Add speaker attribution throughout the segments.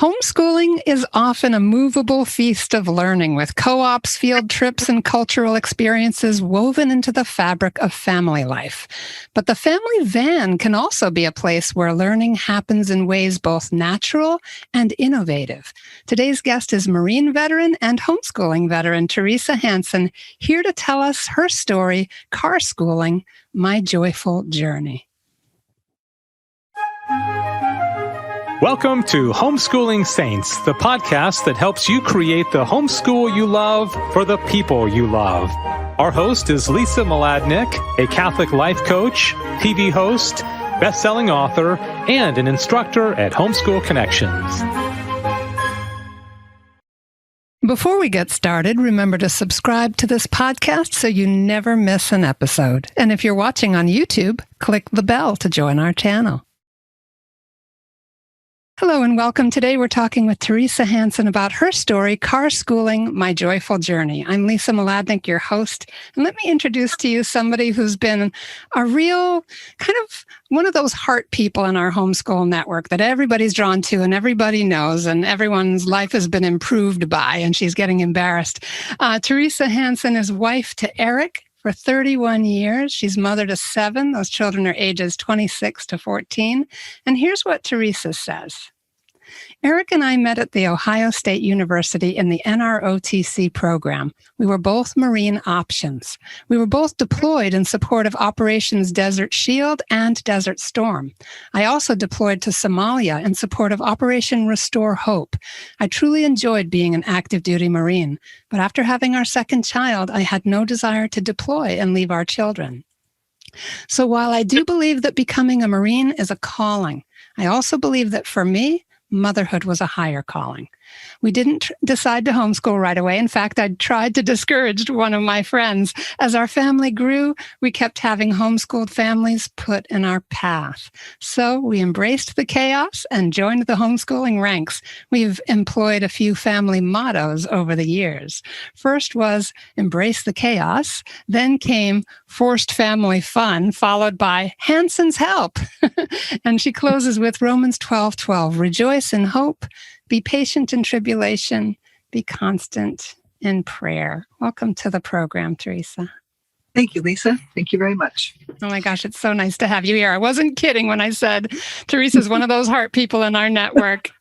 Speaker 1: Homeschooling is often a movable feast of learning with co-ops, field trips, and cultural experiences woven into the fabric of family life. But the family van can also be a place where learning happens in ways both natural and innovative. Today's guest is Marine veteran and homeschooling veteran Teresa Hansen, here to tell us her story, Car Schooling, My Joyful Journey.
Speaker 2: Welcome to Homeschooling Saints, the podcast that helps you create the homeschool you love for the people you love. Our host is Lisa Mladinich, a Catholic life coach, TV host, best-selling author, and an instructor at Homeschool Connections.
Speaker 1: Before we get started, remember to subscribe to this podcast so you never miss an episode. And if you're watching on YouTube, click the bell to join our channel. Hello and welcome. Today we're talking with Teresa Hansen about her story, Car Schooling, My Joyful Journey. I'm Lisa Mladinich, your host, and let me introduce to you somebody who's been a real kind of one of those heart people in our homeschool network that everybody's drawn to and everybody knows and everyone's life has been improved by, and she's getting embarrassed. Teresa Hansen is wife to Eric for 31 years. She's mother to 7. Those children are ages 26 to 14. And here's what Teresa says. Eric and I met at The Ohio State University in the NROTC program. We were both Marine options. We were both deployed in support of Operations Desert Shield and Desert Storm. I also deployed to Somalia in support of Operation Restore Hope. I truly enjoyed being an active duty Marine, but after having our second child, I had no desire to deploy and leave our children. So while I do believe that becoming a Marine is a calling, I also believe that for me, motherhood was a higher calling. We didn't decide to homeschool right away. In fact, I tried to discourage one of my friends. As our family grew, we kept having homeschooled families put in our path. So we embraced the chaos and joined the homeschooling ranks. We've employed a few family mottos over the years. First was embrace the chaos. Then came forced family fun, followed by Hansen's help. And she closes with Romans 12:12. Rejoice in hope. Be patient in tribulation, be constant in prayer. Welcome to the program, Teresa.
Speaker 3: Thank you, Lisa. Thank you very much.
Speaker 1: Oh my gosh, it's so nice to have you here. I wasn't kidding when I said Teresa's one of those heart people in our network.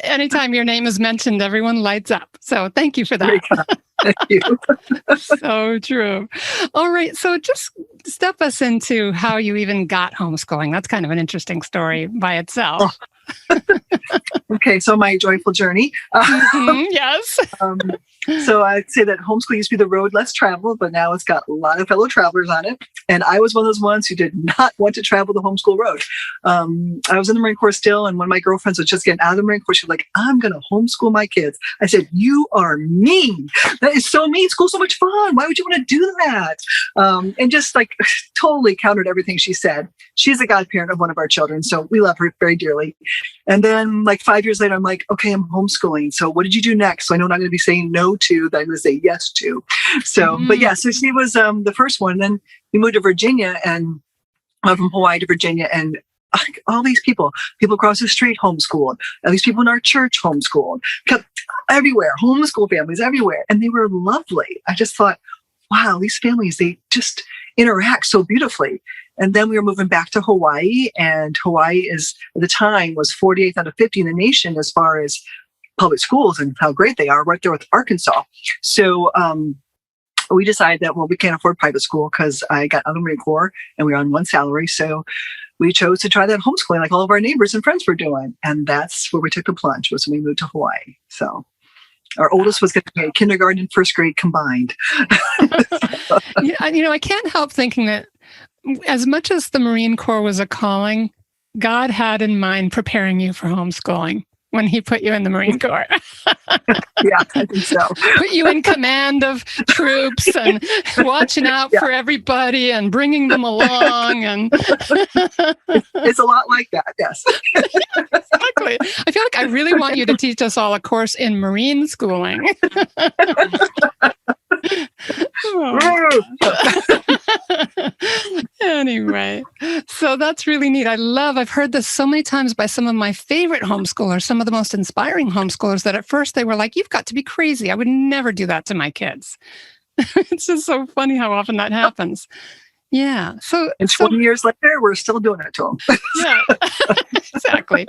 Speaker 1: Anytime your name is mentioned, everyone lights up. So thank you for that.
Speaker 3: Thank you.
Speaker 1: So true. All right. So just step us into how you even got homeschooling. That's kind of an interesting story by itself.
Speaker 3: Oh. Okay, so my joyful journey.
Speaker 1: Yes.
Speaker 3: So I'd say that homeschool used to be the road less traveled, but now it's got a lot of fellow travelers on it. And I was one of those ones who did not want to travel the homeschool road. I was in the Marine Corps still, and one of my girlfriends was just getting out of the Marine Corps. She was like, I'm going to homeschool my kids. I said, you are mean. That is so mean. School's so much fun. Why would you want to do that? And just like totally countered everything she said. She's a godparent of one of our children, so we love her very dearly. And then like 5 years later, I'm like, okay, I'm homeschooling. So what did you do next? So I know I'm not going to be saying no to, that I'm going to say yes to. So, but yeah, so she was the first one. Then we moved to Virginia and from Hawaii to Virginia, and all these people across the street homeschooled. At least people in our church homeschooled. Kept everywhere, homeschool families everywhere. And they were lovely. I just thought, wow, these families, they just interact so beautifully. And then we were moving back to Hawaii, and Hawaii is, at the time, was 48th out of 50 in the nation as far as public schools and how great they are, right there with Arkansas. So we decided that, well, we can't afford private school because I got out of the Marine Corps and we were on one salary. So we chose to try that homeschooling like all of our neighbors and friends were doing. And that's where we took the plunge, was when we moved to Hawaii. So our oldest was going to be kindergarten and first grade combined.
Speaker 1: I can't help thinking that as much as the Marine Corps was a calling, God had in mind preparing you for homeschooling when he put you in the Marine Corps.
Speaker 3: Yeah, I think so.
Speaker 1: Put you in command of troops and watching out for everybody and bringing them along. And
Speaker 3: it's a lot like that, yes.
Speaker 1: Exactly. I feel like I really want you to teach us all a course in Marine schooling. Anyway, so that's really neat. I've heard this so many times by some of my favorite homeschoolers, some of the most inspiring homeschoolers, that at first they were like, you've got to be crazy. I would never do that to my kids. It's just so funny how often that happens. Yeah.
Speaker 3: And 20 years later, we're still doing it to them.
Speaker 1: Yeah, exactly.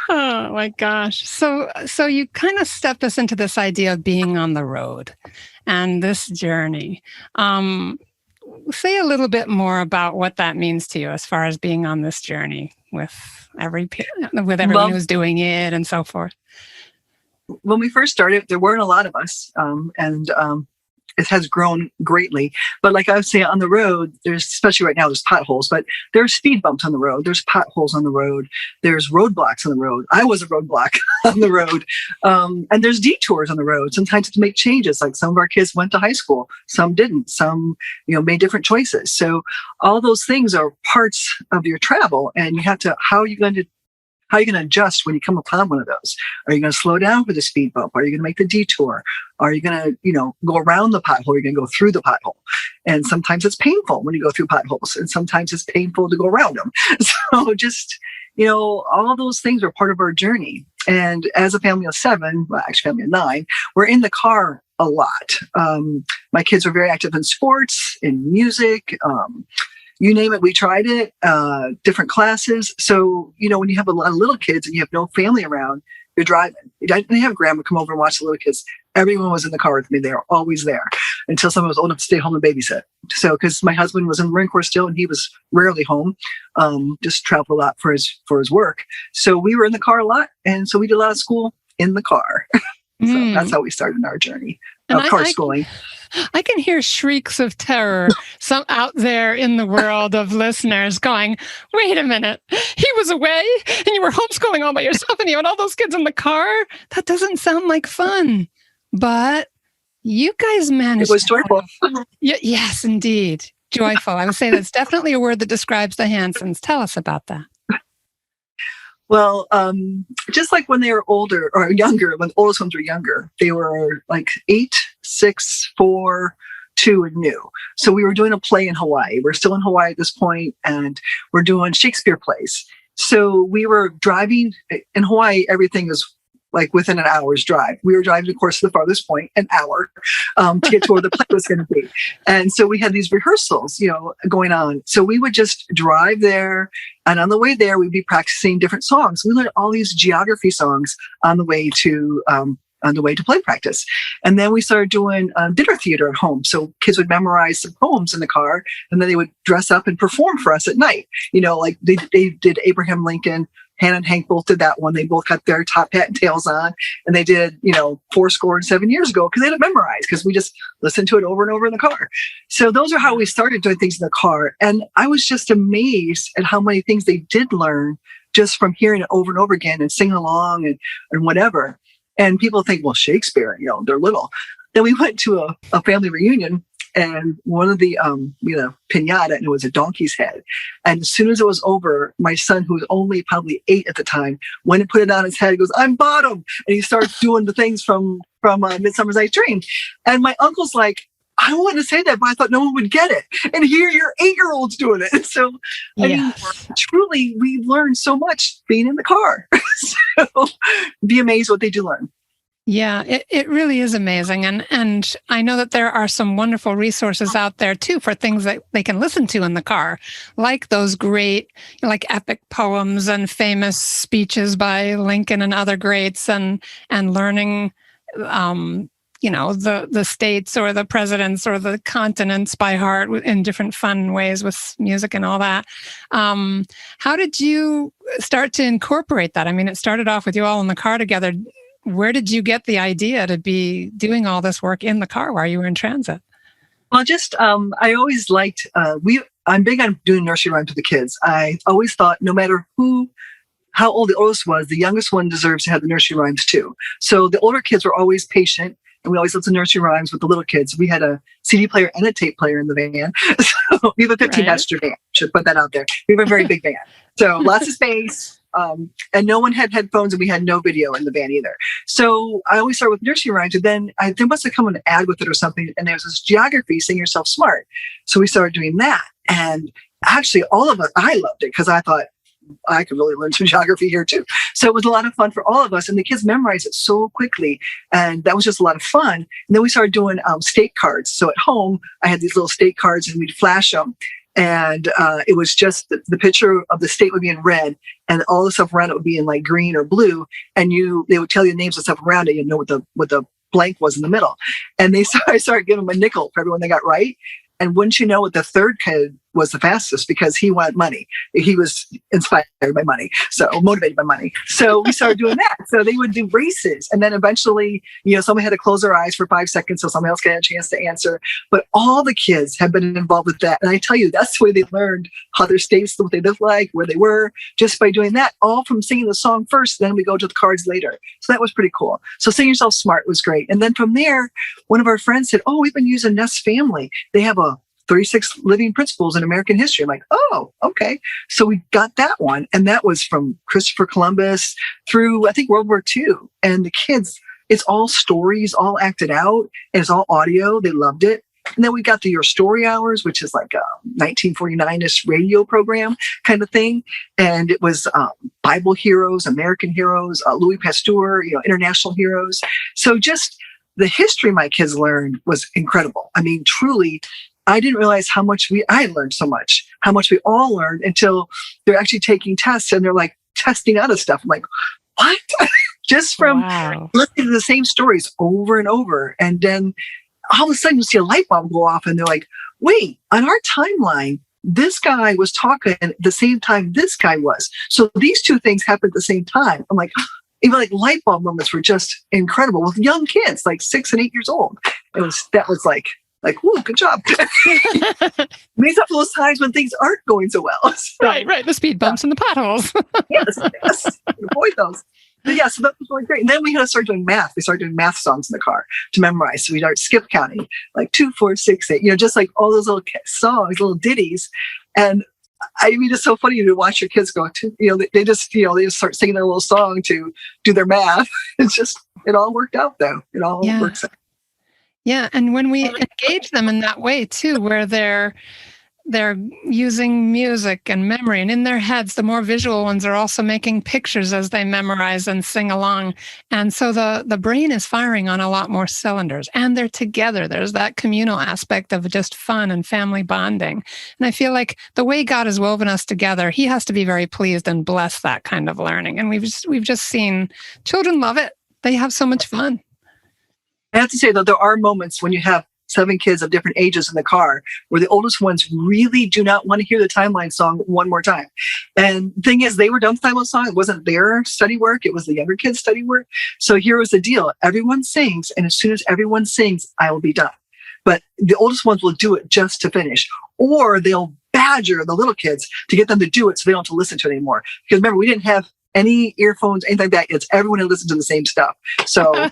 Speaker 1: Oh my gosh. So you kind of stepped us into this idea of being on the road and this journey. Say a little bit more about what that means to you as far as being on this journey with everyone who's doing it and so forth.
Speaker 3: When we first started, there weren't a lot of us, and it has grown greatly. But like I would say, on the road, especially right now, there's potholes, but there's speed bumps on the road. There's potholes on the road. There's roadblocks on the road. I was a roadblock on the road. And there's detours on the road. Sometimes to make changes, like some of our kids went to high school, some didn't, some, made different choices. So all those things are parts of your travel, and you have to, how are you going to adjust when you come upon one of those? Are you going to slow down for the speed bump? Are you going to make the detour? Are you going to, go around the pothole? Are you going to go through the pothole? And sometimes it's painful when you go through potholes, and sometimes it's painful to go around them. So just, all those things are part of our journey. And as a family of 7, well, actually family of 9, we're in the car a lot. My kids are very active in sports, in music, you name it, we tried it, different classes. So, when you have a lot of little kids and you have no family around, you're driving. I didn't have grandma come over and watch the little kids. Everyone was in the car with me. They were always there until someone was old enough to stay home and babysit. So, because my husband was in the Marine Corps still, and he was rarely home, just traveled a lot for his work. So we were in the car a lot. And so we did a lot of school in the car. So that's how we started our journey of car schooling.
Speaker 1: I can hear shrieks of terror out there in the world of listeners going, wait a minute, he was away and you were homeschooling all by yourself and you had all those kids in the car? That doesn't sound like fun. But you guys managed.
Speaker 3: It was joyful.
Speaker 1: Yes, indeed. Joyful. I would say that's definitely a word that describes the Hansens. Tell us about that.
Speaker 3: Well, just like when they were older or younger, when the oldest ones were younger, they were like 8, 6, 4, 2, and new. So we were doing a play in Hawaii. We're still in Hawaii at this point, and we're doing Shakespeare plays. So we were driving in Hawaii. Everything is like within an hour's drive. We were driving, of course, to the farthest point, an hour, to get to where the play was going to be. And so we had these rehearsals, going on. So we would just drive there. And on the way there, we'd be practicing different songs. We learned all these geography songs on the way to play practice. And then we started doing dinner theater at home. So kids would memorize some poems in the car, and then they would dress up and perform for us at night. Like they did Abraham Lincoln. Hannah and Hank both did that one. They both got their top hat and tails on, and they did, 7 years ago, because they had it memorized, because we just listened to it over and over in the car. So those are how we started doing things in the car. And I was just amazed at how many things they did learn just from hearing it over and over again and singing along and whatever. And people think, well, Shakespeare, they're little. Then we went to a family reunion, and one of the, piñata, and it was a donkey's head. And as soon as it was over, my son, who was only probably 8 at the time, went and put it on his head. He goes, I'm Bottom. And he starts doing the things from Midsummer's Night's Dream. And my uncle's like, I wanted to say that, but I thought no one would get it. And here your 8-year-old's doing it. So, I mean, truly, we learned so much being in the car. So be amazed what they do learn.
Speaker 1: Yeah, it really is amazing. And I know that there are some wonderful resources out there too for things that they can listen to in the car, like those great, like epic poems and famous speeches by Lincoln and other greats, and learning, the states or the presidents or the continents by heart in different fun ways with music and all that. How did you start to incorporate that? I mean, it started off with you all in the car together. Where did you get the idea to be doing all this work in the car while you were in transit?
Speaker 3: Well, just I always liked, I'm big on doing nursery rhymes with the kids. I always thought no matter how old the oldest was, the youngest one deserves to have the nursery rhymes too. So the older kids were always patient, and we always listened to nursery rhymes with the little kids. We had a CD player and a tape player in the van. So we have a 15-passenger van. Should put that out there. We have a very big van. So lots of space. And no one had headphones, and we had no video in the van either. So I always start with nursery rhymes, and then there must have come an ad with it or something. And there was this geography, Sing Yourself Smart. So we started doing that. And actually, all of us, I loved it because I thought I could really learn some geography here too. So it was a lot of fun for all of us. And the kids memorized it so quickly. And that was just a lot of fun. And then we started doing state cards. So at home, I had these little state cards and we'd flash them. And it was just the picture of the state would be in red, and all the stuff around it would be in like green or blue. And they would tell you the names of stuff around it. You know what the blank was in the middle. And I started giving them a nickel for everyone they got right. And wouldn't you know what, the third kid was the fastest because he wanted money. He was inspired by money, so motivated by money. So we started doing that. So they would do races. And then eventually, somebody had to close their eyes for 5 seconds so somebody else got a chance to answer. But all the kids have been involved with that. And I tell you, that's the way they learned how their states, what they lived like, where they were, just by doing that, all from singing the song first. Then we go to the cards later. So that was pretty cool. So Sing Yourself Smart was great. And then from there, one of our friends said, oh, we've been using Ness Family. They have a 36 living principles in American history. I'm like, oh, okay. So we got that one. And that was from Christopher Columbus through, I think, World War II. And the kids, it's all stories, all acted out. And it's all audio. They loved it. And then we got the Your Story Hours, which is like a 1949-ish radio program kind of thing. And it was Bible heroes, American heroes, Louis Pasteur, international heroes. So just the history my kids learned was incredible. I mean, truly, I didn't realize how much I learned so much, how much we all learned until they're actually taking tests and they're like testing out of stuff. I'm like, what? Just from listening to the same stories over and over. And then all of a sudden you see a light bulb go off and they're like, wait, on our timeline, this guy was talking at the same time this guy was. So these two things happened at the same time. I'm like, even like light bulb moments were just incredible with young kids, like 6 and 8 years old. That was like, whoa, good job. Makes up for those times when things aren't going so well. So,
Speaker 1: right. The speed bumps and the potholes.
Speaker 3: yes. Avoid those. But yeah, so that was really great. And then we had to start doing math. We started doing math songs in the car to memorize. So we started skip counting, like 2, 4, 6, 8, just like all those little songs, little ditties. And I mean, it's so funny to watch your kids go to, they just start singing their little song to do their math. It all worked out though. It all works out.
Speaker 1: Yeah, and when we engage them in that way too, where they're using music and memory, and in their heads, the more visual ones are also making pictures as they memorize and sing along. And so the brain is firing on a lot more cylinders, and they're together. There's that communal aspect of just fun and family bonding. And I feel like the way God has woven us together, he has to be very pleased and bless that kind of learning. And we've just seen children love it. They have so much fun.
Speaker 3: I have to say, though, there are moments when you have 7 kids of different ages in the car where the oldest ones really do not want to hear the timeline song one more time. And the thing is, they were done with the timeline song. It wasn't their study work. It was the younger kids' study work. So here was the deal. Everyone sings, and as soon as everyone sings, I will be done. But the oldest ones will do it just to finish. Or they'll badger the little kids to get them to do it so they don't have to listen to it anymore. Because remember, we didn't have any earphones, anything like that. It's everyone who listens to the same stuff. So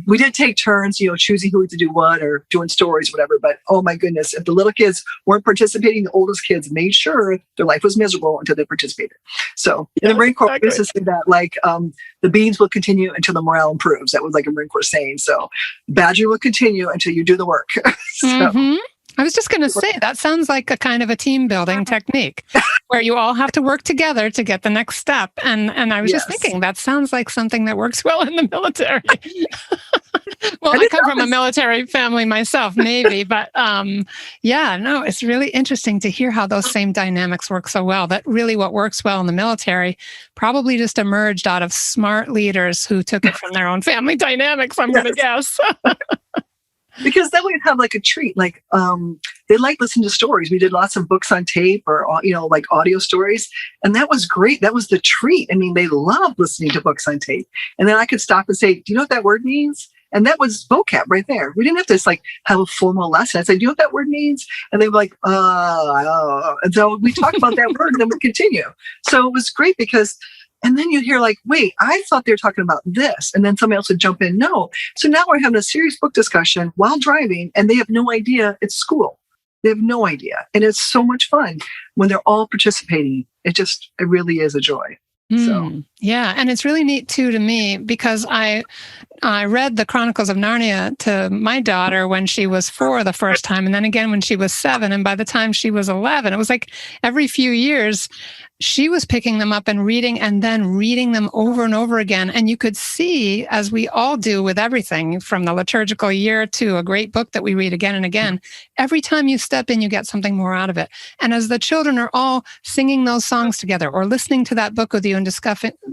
Speaker 3: we did take turns, choosing who to do what or doing stories, whatever. But oh my goodness, if the little kids weren't participating, the oldest kids made sure their life was miserable until they participated. So in the Marine Corps, exactly. This is that the beans will continue until the morale improves. That was like a Marine Corps saying. So badger will continue until you do the work.
Speaker 1: I was just going to say, that sounds like a kind of a team building technique where you all have to work together to get the next step. And I was just thinking, that sounds like something that works well in the military. Well, I come from a military family myself, Navy, but it's really interesting to hear how those same dynamics work so well. That really what works well in the military probably just emerged out of smart leaders who took it from their own family dynamics, I'm going to guess.
Speaker 3: Because then we'd have like a treat, they like listening to stories. We did lots of books on tape or, like audio stories. And that was great. That was the treat. I mean, they loved listening to books on tape. And then I could stop and say, do you know what that word means? And that was vocab right there. We didn't have to have a formal lesson. I said, do you know what that word means? And they were like, and so we talked about that word and then we continue. So it was great because and then you hear wait, I thought they were talking about this. And then somebody else would jump in. No. So now we're having a serious book discussion while driving and they have no idea it's school. They have no idea. And it's so much fun when they're all participating. It really is a joy. So
Speaker 1: yeah. And it's really neat too to me because I read the Chronicles of Narnia to my daughter when she was 4 the first time, and then again when she was 7. And by the time she was 11, it was like every few years she was picking them up and reading, and then reading them over and over again. And you could see, as we all do with everything, from the liturgical year to a great book that we read again and again, every time you step in, you get something more out of it. And as the children are all singing those songs together or listening to that book with you and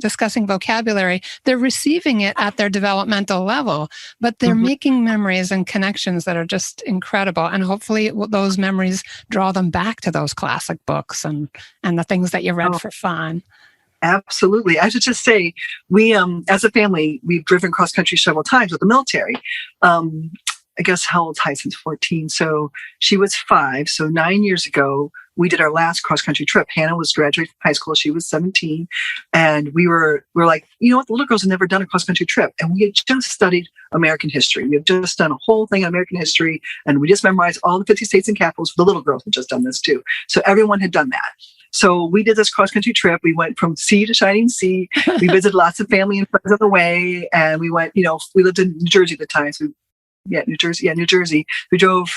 Speaker 1: discussing vocabulary, they're receiving it at their developmental level, but they're making memories and connections that are just incredible. And hopefully those memories draw them back to those classic books and the things that you read for fun.
Speaker 3: Absolutely. I should just say, we, as a family, we've driven cross country several times with the military. I guess how old is 14. So she was 5. So 9 years ago, we did our last cross country trip. Hannah was graduating from high school. She was 17. And we were like, you know what? The little girls have never done a cross country trip. And we had just studied American history. We have just done a whole thing on American history. And we just memorized all the 50 states and capitals. The little girls had just done this too. So everyone had done that. So we did this cross-country trip. We went from sea to shining sea. We visited lots of family and friends on the way. And we went, we lived in New Jersey at the time. So New Jersey. We drove,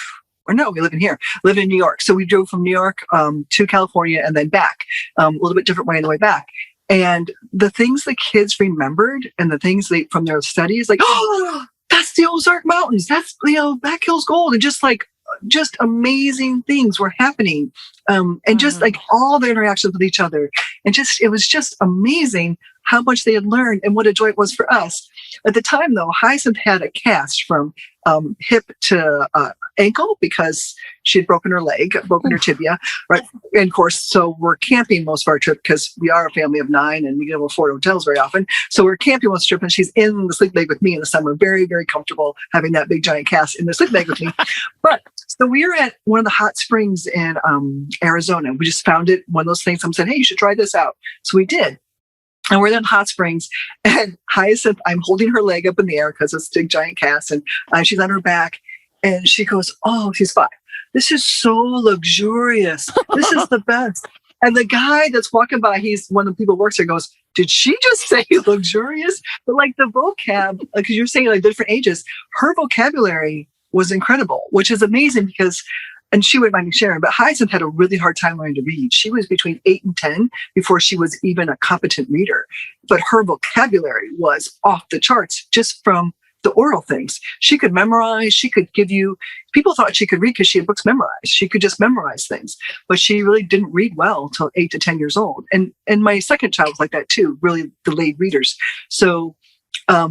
Speaker 3: we live in here, live in New York. So we drove from New York to California and then back, a little bit different way on the way back. And the things the kids remembered and the things from their studies, like, oh, that's the Ozark Mountains. That's, Black Hills Gold. And just amazing things were happening. And just like all their interactions with each other. And it was just amazing how much they had learned and what a joy it was for us. At the time, though, Hyacinth had a cast from hip to ankle because she had broken her tibia, right? And of course, so we're camping most of our trip because we are a family of 9 and we don't afford hotels very often. So we're camping most of the trip, and she's in the sleep bag with me in the summer, very, very comfortable having that big giant cast in the sleep bag with me. But so we were at one of the hot springs in Arizona. We just found it, one of those things. Someone said, hey, you should try this out. So we did. And we're in hot springs, and Hyacinth, I'm holding her leg up in the air because it's a big giant cast, and she's on her back, and she goes, oh, she's 5. This is so luxurious. This is the best. And the guy that's walking by, he's one of the people who works there, goes, did she just say luxurious? But like the vocab, because you're saying like different ages, her vocabulary was incredible, which is amazing because, and she wouldn't mind me sharing, but Hyacinth had a really hard time learning to read. She was between 8 and 10 before she was even a competent reader. But her vocabulary was off the charts just from the oral things. She could memorize. She could give you, people thought she could read because she had books memorized. She could just memorize things, but she really didn't read well until 8 to 10 years old. And my second child was like that too, really delayed readers. So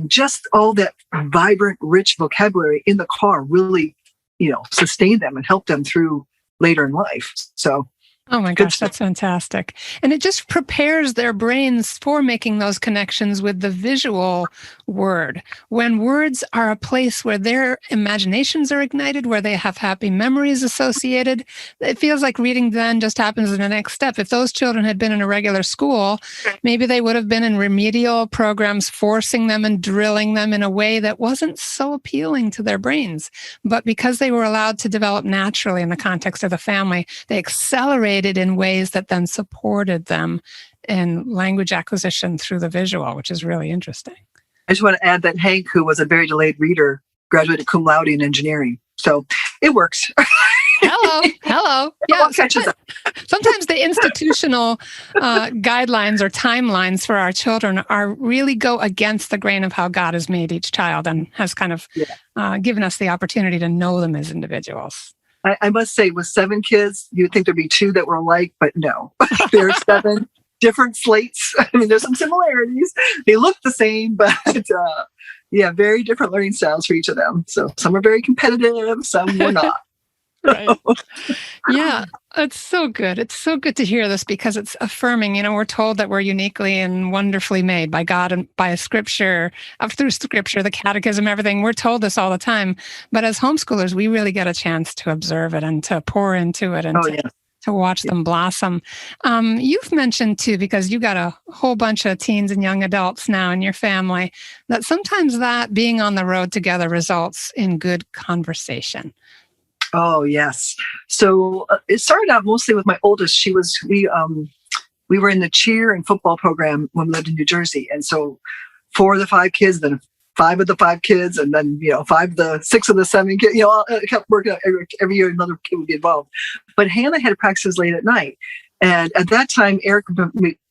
Speaker 3: just all that vibrant, rich vocabulary in the car really sustain them and help them through later in life. So, oh
Speaker 1: my gosh, that's fantastic. And it just prepares their brains for making those connections with the visual word. When words are a place where their imaginations are ignited, where they have happy memories associated, it feels like reading then just happens in the next step. If those children had been in a regular school, maybe they would have been in remedial programs, forcing them and drilling them in a way that wasn't so appealing to their brains. But because they were allowed to develop naturally in the context of the family, they accelerated in ways that then supported them in language acquisition through the visual, which is really interesting.
Speaker 3: I just want to add that Hank, who was a very delayed reader, graduated cum laude in engineering. So it works.
Speaker 1: Hello. Yeah, sometimes the institutional guidelines or timelines for our children really go against the grain of how God has made each child and has kind of given us the opportunity to know them as individuals.
Speaker 3: I must say, with 7 kids, you'd think there'd be 2 that were alike, but no. There are 7 different slates. I mean, there's some similarities. They look the same, but very different learning styles for each of them. So some are very competitive, some were not.
Speaker 1: Right. Yeah, it's so good. It's so good to hear this because it's affirming. We're told that we're uniquely and wonderfully made by God and by Scripture, through Scripture, the Catechism, everything. We're told this all the time. But as homeschoolers, we really get a chance to observe it and to pour into it and to watch them blossom. You've mentioned too, because you got a whole bunch of teens and young adults now in your family, that sometimes that being on the road together results in good conversation.
Speaker 3: Oh, yes. So it started out mostly with my oldest. We were in the cheer and football program when we lived in New Jersey. And so 4 of the 5 kids, then 5 of the 5 kids, and then 5 of the 6 of the 7 kids. It kept working out. Every year another kid would be involved. But Hannah had practices late at night, and at that time Eric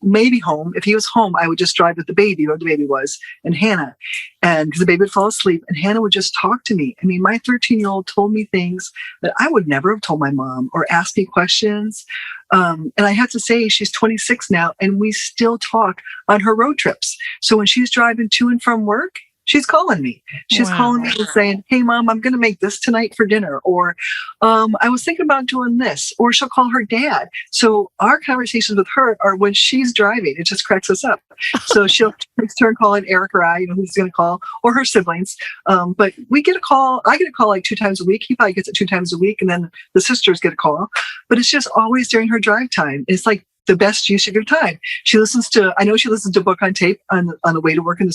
Speaker 3: may be home. If he was home, I would just drive with the baby, where the baby was, and Hannah, and because the baby would fall asleep, and Hannah would just talk to me. I mean, my 13-year-old told me things that I would never have told my mom, or asked me questions. And I have to say, she's 26 now, and we still talk on her road trips. So when she's driving to and from work, she's calling me. She's calling me and saying, "Hey, Mom, I'm going to make this tonight for dinner." Or, "I was thinking about doing this." Or she'll call her dad. So our conversations with her are when she's driving. It just cracks us up. So she'll take turn calling Eric or I, who's going to call, or her siblings. But we get a call. I get a call like 2 times a week. He probably gets it 2 times a week. And then the sisters get a call. But it's just always during her drive time. It's like the best use of your time. I know she listens to a book on tape on the way to work in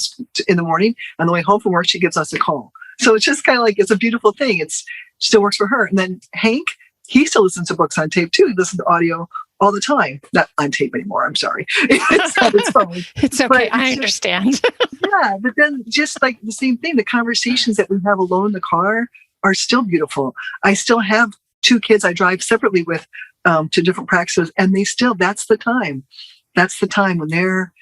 Speaker 3: the morning. On the way home from work, she gives us a call. So it's just kind of like, it's a beautiful thing. It still works for her. And then Hank, he still listens to books on tape too. He listens to audio all the time. Not on tape anymore. I'm sorry. It's on his phone.
Speaker 1: It's okay. I understand.
Speaker 3: Yeah. But then just like the same thing, the conversations that we have alone in the car are still beautiful. I still have 2 kids I drive separately with to different practices, and that's the time. That's the time when they're,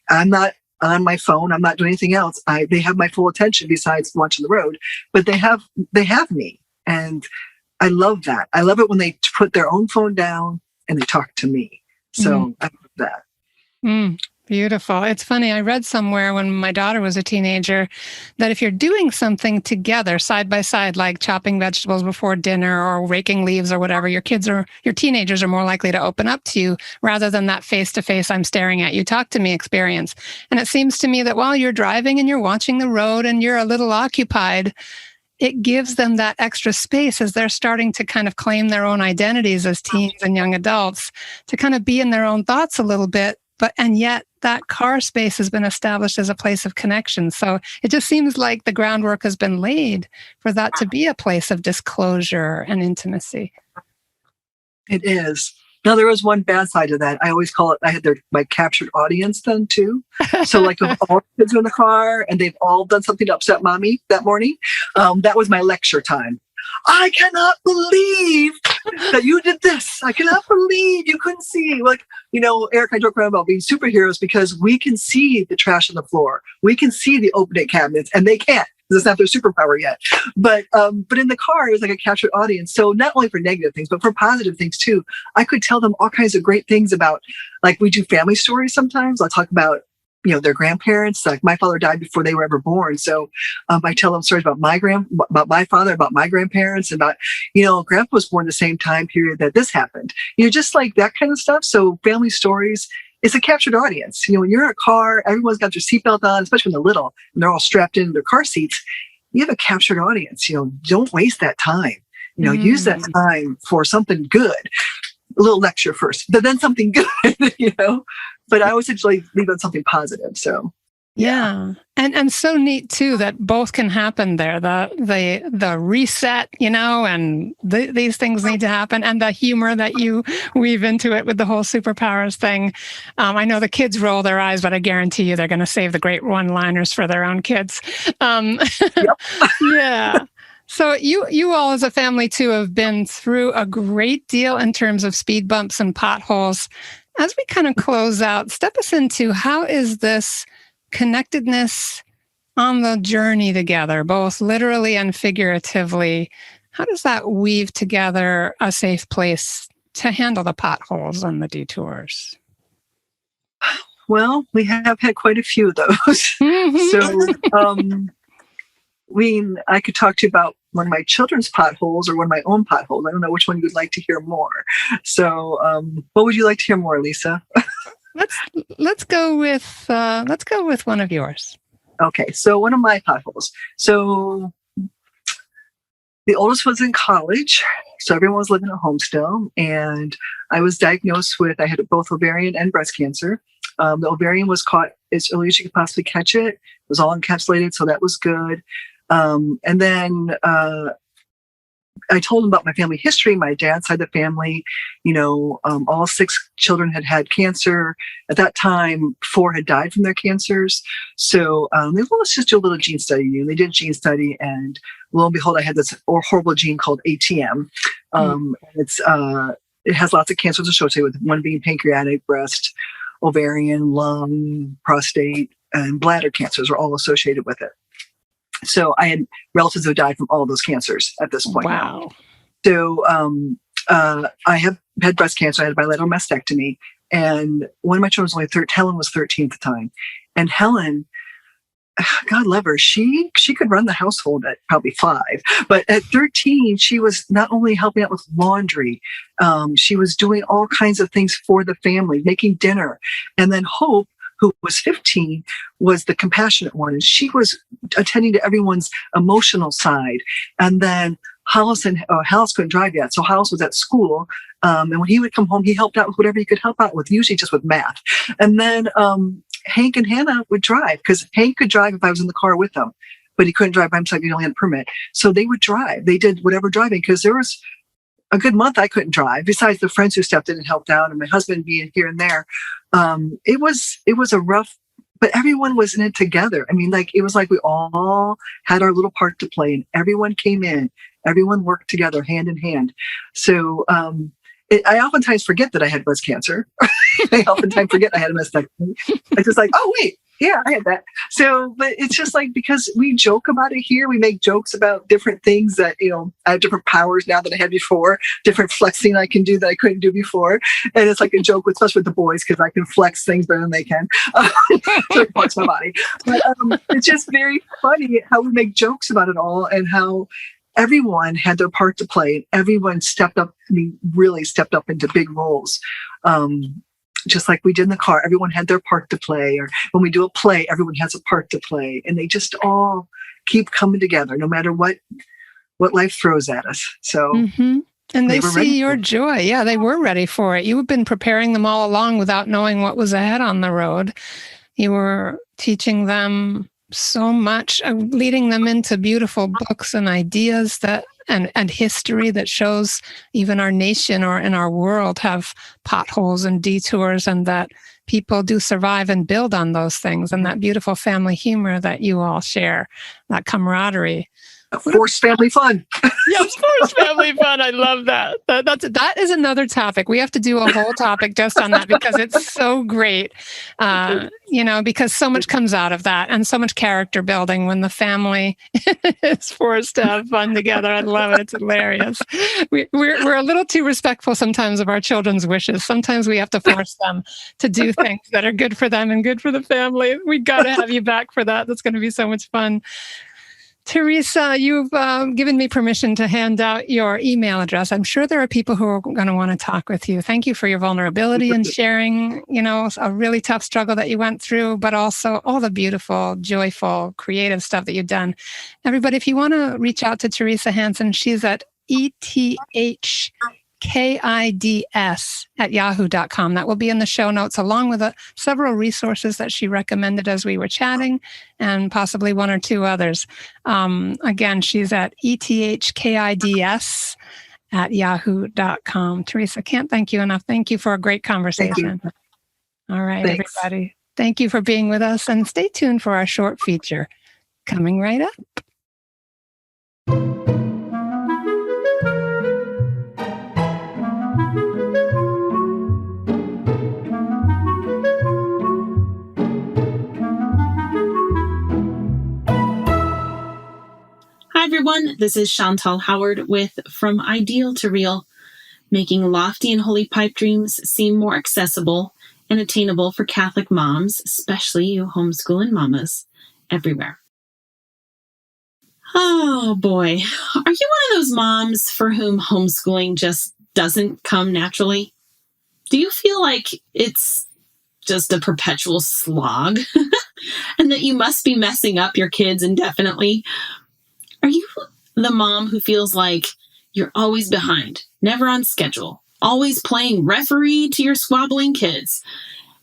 Speaker 3: I'm not on my phone. I'm not doing anything else. They have my full attention besides watching the road, but they have me. And I love that. I love it when they put their own phone down and they talk to me. So I love that.
Speaker 1: Beautiful. It's funny. I read somewhere when my daughter was a teenager that if you're doing something together side by side, like chopping vegetables before dinner or raking leaves or whatever, your teenagers are more likely to open up to you rather than that face-to-face, I'm staring at you, talk to me experience. And it seems to me that while you're driving and you're watching the road and you're a little occupied, it gives them that extra space as they're starting to kind of claim their own identities as teens and young adults to kind of be in their own thoughts a little bit. And yet that car space has been established as a place of connection. So it just seems like the groundwork has been laid for that to be a place of disclosure and intimacy.
Speaker 3: It is. Now, there was one bad side of that. I always call it, I had my captured audience then too. So like if all the kids are in the car and they've all done something to upset mommy that morning, that was my lecture time. I cannot believe that you did this. I cannot believe you couldn't see. Like, Eric, I joke around about being superheroes because we can see the trash on the floor. We can see the open cabinets, and they can't because it's not their superpower yet. But in the car, it was like a captured audience. So not only for negative things, but for positive things too. I could tell them all kinds of great things about, like we do family stories sometimes. I'll talk about their grandparents. Like my father died before they were ever born. So I tell them stories about about my father, about my grandparents, about, grandpa was born the same time period that this happened. Just like that kind of stuff. So family stories, it's a captured audience. When you're in a car, everyone's got their seatbelt on, especially when they're little and they're all strapped in their car seats. You have a captured audience. Don't waste that time. Use that time for something good. A little lecture first, but then something good, But I always usually leave on something positive. So
Speaker 1: yeah. And so neat too that both can happen there. The reset, and these things need to happen, and the humor that you weave into it with the whole superpowers thing. I know the kids roll their eyes, but I guarantee you they're going to save the great one-liners for their own kids.
Speaker 3: Yep.
Speaker 1: Yeah. So you all as a family too have been through a great deal in terms of speed bumps and potholes. As we kind of close out, step us into how is this connectedness on the journey together, both literally and figuratively, how does that weave together a safe place to handle the potholes and the detours?
Speaker 3: Well, we have had quite a few of those. So, I could talk to you about one of my children's potholes or one of my own potholes. I don't know which one you would like to hear more. So, what would you like to hear more, Lisa?
Speaker 1: Let's go with one of yours.
Speaker 3: Okay, so one of my potholes. So, the oldest was in college, so everyone was living at home still, and I was diagnosed with, I had both ovarian and breast cancer. The ovarian was caught as early as you could possibly catch it. It was all encapsulated, so that was good. And then I told them about my family history. My dad's side of the family, all 6 children had had cancer. At that time, 4 had died from their cancers. So let's just do a little gene study. And they did a gene study, and lo and behold, I had this horrible gene called ATM. It has lots of cancers associated with it, one being pancreatic, breast, ovarian, lung, prostate, and bladder cancers are all associated with it. So I had relatives who died from all those cancers at this point.
Speaker 1: Wow.
Speaker 3: So I have had breast cancer. I had a bilateral mastectomy. And one of my children was only 13. Helen was 13 at the time. And Helen, God love her, she could run the household at probably 5. But at 13, she was not only helping out with laundry, she was doing all kinds of things for the family, making dinner. And then Hope, who was 15, was the compassionate one. And she was attending to everyone's emotional side. And then Hollis couldn't drive yet. So Hollis was at school. And when he would come home, he helped out with whatever he could help out with, usually just with math. And then Hank and Hannah would drive, because Hank could drive if I was in the car with them, but he couldn't drive by himself. He only had a permit. So they would drive. They did whatever driving, because there was a good month I couldn't drive, besides the friends who stepped in and helped out, and my husband being here and there. It was a rough, but everyone was in it together. I mean, it was like we all had our little part to play, and everyone came in, everyone worked together hand in hand. So I oftentimes forget that I had breast cancer. I oftentimes forget I had a mastectomy. I just oh wait, yeah, I had that. So, but it's just because we joke about it here. We make jokes about different things that, I have different powers now that I had before, different flexing I can do that I couldn't do before. And it's like a joke, especially with the boys, because I can flex things better than they can. So it flex my body. But it's just very funny how we make jokes about it all, and how everyone had their part to play. And everyone stepped up, really stepped up into big roles. Just like we did in the car, everyone had their part to play. Or when we do a play, everyone has a part to play. And they just all keep coming together, no matter what life throws at us. So,
Speaker 1: and they see your joy. Yeah, they were ready for it. You have been preparing them all along without knowing what was ahead on the road. You were teaching them so much, leading them into beautiful books and ideas and history that shows even our nation or in our world have potholes and detours, and that people do survive and build on those things, and that beautiful family humor that you all share, that camaraderie.
Speaker 3: Forced family fun.
Speaker 1: Yes, forced family fun. I love that. That is another topic. We have to do a whole topic just on that, because it's so great. Because so much comes out of that, and so much character building when the family is forced to have fun together. I love it. It's hilarious. We're a little too respectful sometimes of our children's wishes. Sometimes we have to force them to do things that are good for them and good for the family. We got to have you back for that. That's going to be so much fun. Teresa, you've given me permission to hand out your email address. I'm sure there are people who are going to want to talk with you. Thank you for your vulnerability and sharing, a really tough struggle that you went through, but also all the beautiful, joyful, creative stuff that you've done. Everybody, if you want to reach out to Teresa Hansen, she's at ethkids@yahoo.com. That will be in the show notes, along with several resources that she recommended as we were chatting, and possibly one or two others. Again, she's at ethkids@yahoo.com. Teresa, can't thank you enough. Thank you for a great conversation. All right, Thanks. Everybody. Thank you for being with us, and stay tuned for our short feature coming right up.
Speaker 4: Hi, everyone. This is Chantal Howard with From Ideal to Real, making lofty and holy pipe dreams seem more accessible and attainable for Catholic moms, especially you homeschooling mamas everywhere. Oh, boy. Are you one of those moms for whom homeschooling just doesn't come naturally? Do you feel like it's just a perpetual slog and that you must be messing up your kids indefinitely? Are you the mom who feels like you're always behind, never on schedule, always playing referee to your squabbling kids?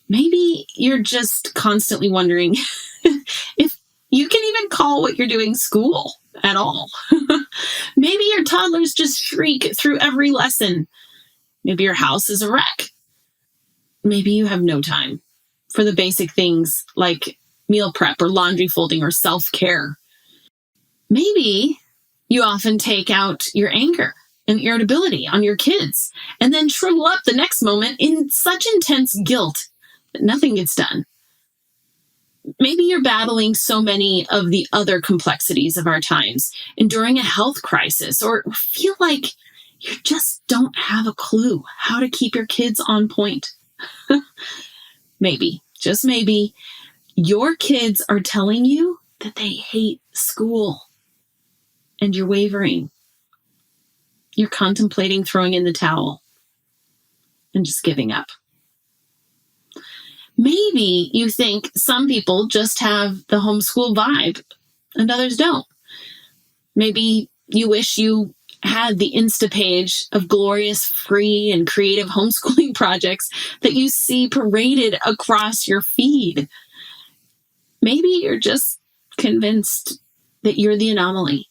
Speaker 4: Maybe you're just constantly wondering if you can even call call what you're doing school at all. Maybe your toddlers just shriek through every lesson. Maybe your house is a wreck. Maybe you have no time for the basic things like meal prep or laundry folding or self-care. Maybe you often take out your anger and irritability on your kids and then shrivel up the next moment in such intense guilt that nothing gets done. Maybe you're battling so many of the other complexities of our times, enduring a health crisis, or feel like you just don't have a clue how to keep your kids on point. Maybe, just maybe, your kids are telling you that they hate school and you're wavering. You're contemplating throwing in the towel and just giving up. Maybe you think some people just have the homeschool vibe and others don't. Maybe you wish you had the Insta page of glorious, free, and creative homeschooling projects that you see paraded across your feed. Maybe you're just convinced that you're the anomaly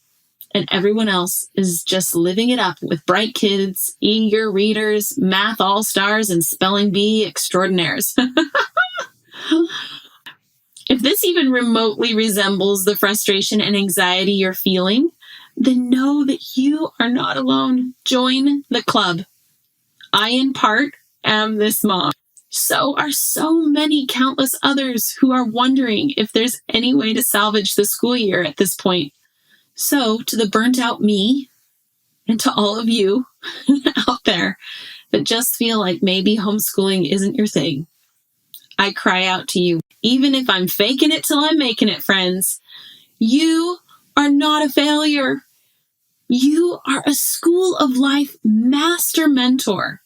Speaker 4: and everyone else is just living it up with bright kids, eager readers, math all-stars, and spelling bee extraordinaires. If this even remotely resembles the frustration and anxiety you're feeling, then know that you are not alone. Join the club. I, in part, am this mom. So are so many countless others who are wondering if there's any way to salvage the school year at this point. So, to the burnt out me, and to all of you out there that just feel like maybe homeschooling isn't your thing, I cry out to you, even if I'm faking it till I'm making it, friends. You are not a failure. You are a school of life master mentor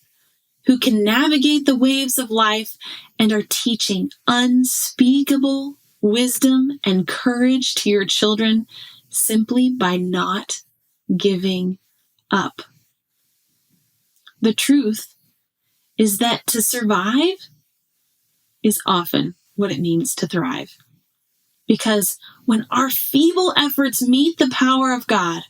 Speaker 4: who can navigate the waves of life and are teaching unspeakable wisdom and courage to your children simply by not giving up. The truth is that to survive is often what it means to thrive. Because when our feeble efforts meet the power of God,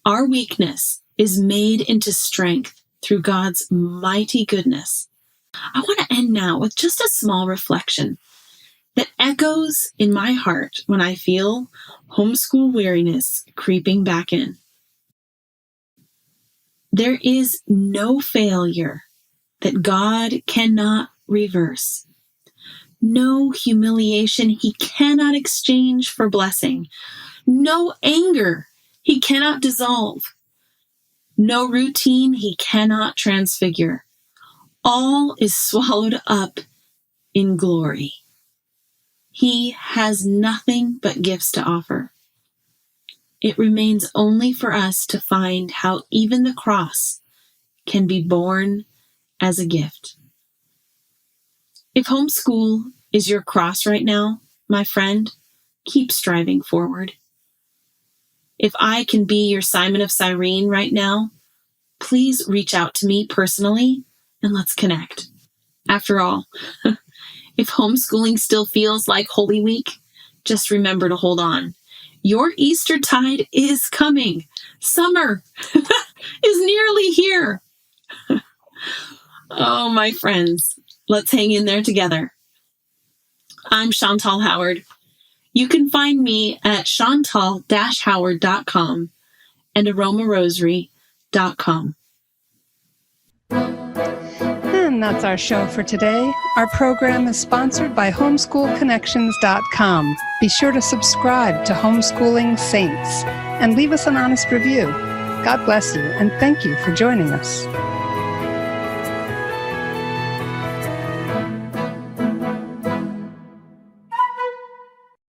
Speaker 4: our weakness is made into strength through God's mighty goodness. I want to end now with just a small reflection that echoes in my heart when I feel homeschool weariness creeping back in. There is no failure that God cannot reverse. No humiliation he cannot exchange for blessing. No anger he cannot dissolve. No routine he cannot transfigure. All is swallowed up in glory. He has nothing but gifts to offer. It remains only for us to find how even the cross can be borne as a gift. If homeschool is your cross right now, my friend, keep striving forward. If I can be your Simon of Cyrene right now, please reach out to me personally and let's connect. After all, if homeschooling still feels like Holy Week, just remember to hold on. Your Easter tide is coming. Summer is nearly here. Oh, my friends, let's hang in there together. I'm Chantal Howard. You can find me at chantal-howard.com and aromarosary.com.
Speaker 1: And that's our show for today. Our program is sponsored by homeschoolconnections.com. Be sure to subscribe to Homeschooling Saints and leave us an honest review. God bless you, and thank you for joining us.